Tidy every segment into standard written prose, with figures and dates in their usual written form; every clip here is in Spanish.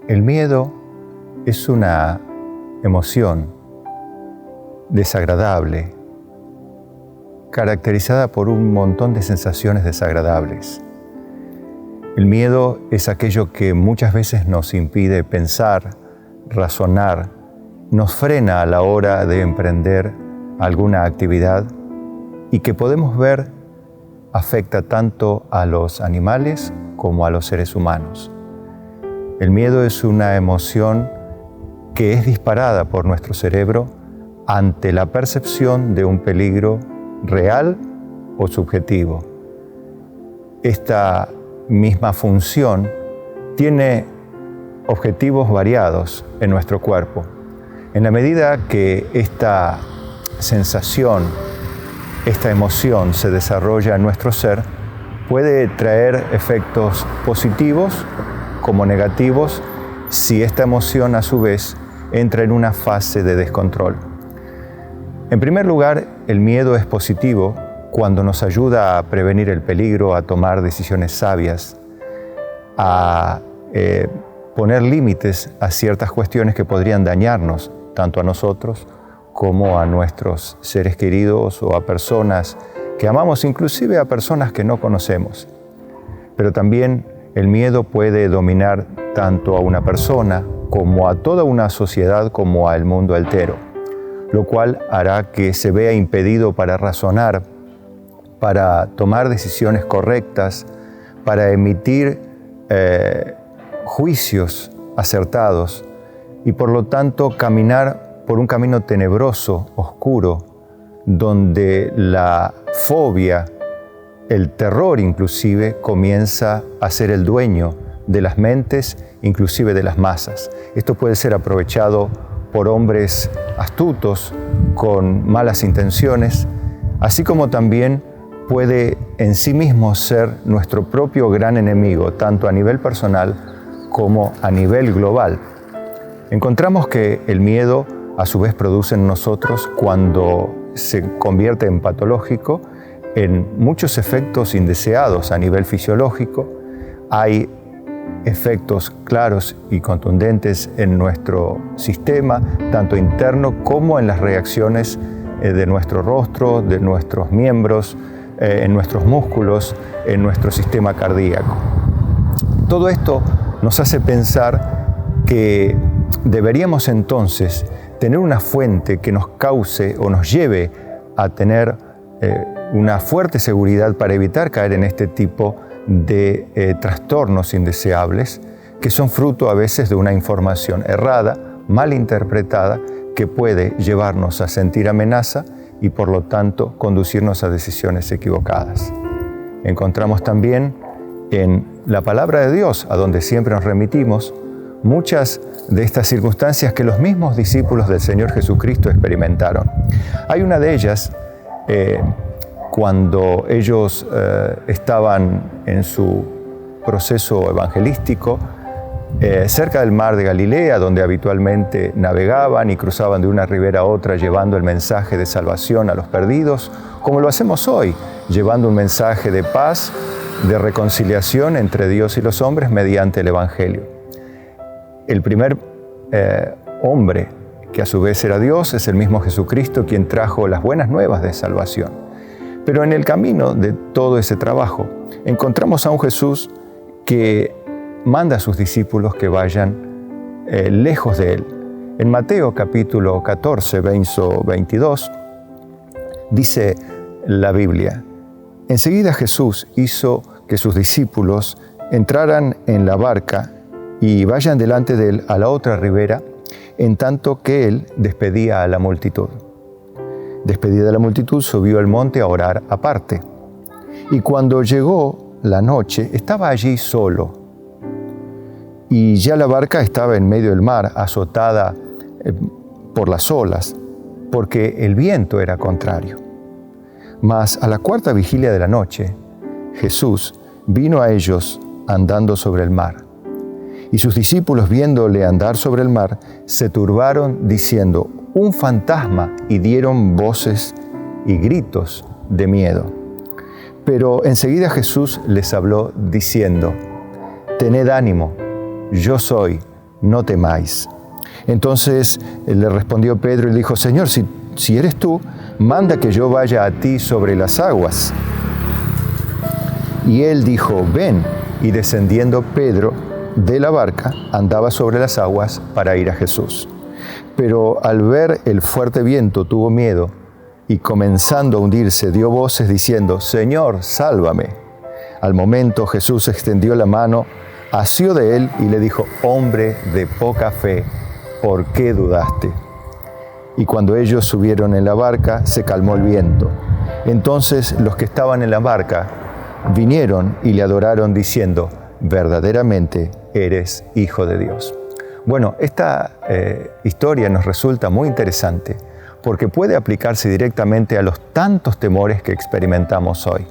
El miedo es una emoción desagradable, caracterizada por un montón de sensaciones desagradables. El miedo es aquello que muchas veces nos impide pensar, razonar, nos frena a la hora de emprender alguna actividad y que podemos ver afecta tanto a los animales como a los seres humanos. El miedo es una emoción que es disparada por nuestro cerebro ante la percepción de un peligro real o subjetivo. Esta misma función tiene objetivos variados en nuestro cuerpo. En la medida que esta sensación, esta emoción se desarrolla en nuestro ser, puede traer efectos positivos como negativos si esta emoción a su vez entra en una fase de descontrol. En primer lugar, el miedo es positivo cuando nos ayuda a prevenir el peligro, a tomar decisiones sabias, a poner límites a ciertas cuestiones que podrían dañarnos, tanto a nosotros como a nuestros seres queridos o a personas que amamos, inclusive a personas que no conocemos. Pero también el miedo puede dominar tanto a una persona como a toda una sociedad como al mundo entero, lo cual hará que se vea impedido para razonar, para tomar decisiones correctas, para emitir juicios acertados y por lo tanto caminar por un camino tenebroso, oscuro, donde la fobia, el terror inclusive, comienza a ser el dueño de las mentes, inclusive de las masas. Esto puede ser aprovechado por hombres astutos, con malas intenciones, así como también puede en sí mismo ser nuestro propio gran enemigo, tanto a nivel personal como a nivel global. Encontramos que el miedo a su vez produce en nosotros, cuando se convierte en patológico, en muchos efectos indeseados a nivel fisiológico. Hay efectos claros y contundentes en nuestro sistema, tanto interno como en las reacciones de nuestro rostro, de nuestros miembros, en nuestros músculos, en nuestro sistema cardíaco. Todo esto nos hace pensar que deberíamos entonces tener una fuente que nos cause o nos lleve a tener una fuerte seguridad para evitar caer en este tipo de trastornos indeseables que son fruto a veces de una información errada, mal interpretada, que puede llevarnos a sentir amenaza y por lo tanto conducirnos a decisiones equivocadas. Encontramos también en la palabra de Dios, a donde siempre nos remitimos, muchas de estas circunstancias que los mismos discípulos del Señor Jesucristo experimentaron. Hay una de ellas cuando ellos estaban en su proceso evangelístico cerca del mar de Galilea, donde habitualmente navegaban y cruzaban de una ribera a otra llevando el mensaje de salvación a los perdidos, como lo hacemos hoy, llevando un mensaje de paz, de reconciliación entre Dios y los hombres mediante el Evangelio. El primer hombre, que a su vez era Dios, es el mismo Jesucristo, quien trajo las buenas nuevas de salvación. Pero en el camino de todo ese trabajo encontramos a un Jesús que manda a sus discípulos que vayan lejos de Él. En Mateo capítulo 14, verso 22, dice la Biblia: enseguida Jesús hizo que sus discípulos entraran en la barca y vayan delante de Él a la otra ribera, en tanto que Él despedía a la multitud. Despedida la multitud, subió al monte a orar aparte. Y cuando llegó la noche, estaba allí solo. Y ya la barca estaba en medio del mar, azotada por las olas, porque el viento era contrario. Mas a la cuarta vigilia de la noche, Jesús vino a ellos andando sobre el mar. Y sus discípulos, viéndole andar sobre el mar, se turbaron diciendo: un fantasma, y dieron voces y gritos de miedo. Pero enseguida Jesús les habló diciendo: «Tened ánimo, yo soy, no temáis». Entonces le respondió Pedro y le dijo: «Señor, si eres tú, manda que yo vaya a ti sobre las aguas». Y él dijo: «Ven». Y descendiendo Pedro de la barca, andaba sobre las aguas para ir a Jesús. Pero al ver el fuerte viento tuvo miedo y comenzando a hundirse dio voces diciendo: «Señor, sálvame». Al momento Jesús extendió la mano, asió de él y le dijo: «Hombre de poca fe, ¿por qué dudaste?». Y cuando ellos subieron en la barca, se calmó el viento. Entonces los que estaban en la barca vinieron y le adoraron diciendo: «Verdaderamente eres Hijo de Dios». Bueno, esta historia nos resulta muy interesante porque puede aplicarse directamente a los tantos temores que experimentamos hoy.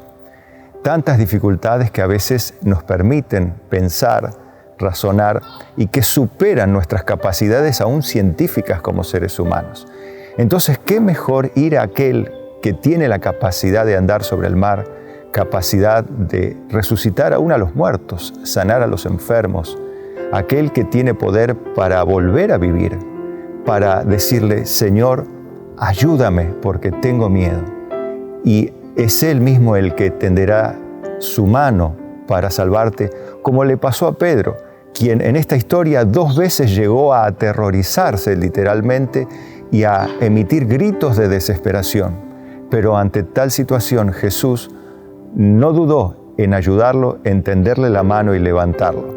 Tantas dificultades que a veces nos permiten pensar, razonar y que superan nuestras capacidades aún científicas como seres humanos. Entonces, ¿qué mejor ir a aquel que tiene la capacidad de andar sobre el mar, capacidad de resucitar aún a los muertos, sanar a los enfermos, aquel que tiene poder para volver a vivir, para decirle: «Señor, ayúdame porque tengo miedo»? Y es Él mismo el que tenderá su mano para salvarte, como le pasó a Pedro, quien en esta historia 2 veces llegó a aterrorizarse literalmente y a emitir gritos de desesperación. Pero ante tal situación Jesús no dudó en ayudarlo, en tenderle la mano y levantarlo.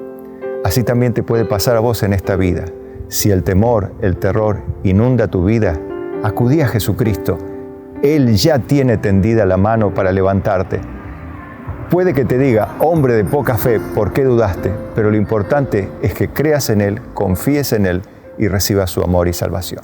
Así también te puede pasar a vos en esta vida. Si el temor, el terror inunda tu vida, acudí a Jesucristo. Él ya tiene tendida la mano para levantarte. Puede que te diga: «Hombre de poca fe, ¿por qué dudaste?». Pero lo importante es que creas en Él, confíes en Él y recibas su amor y salvación.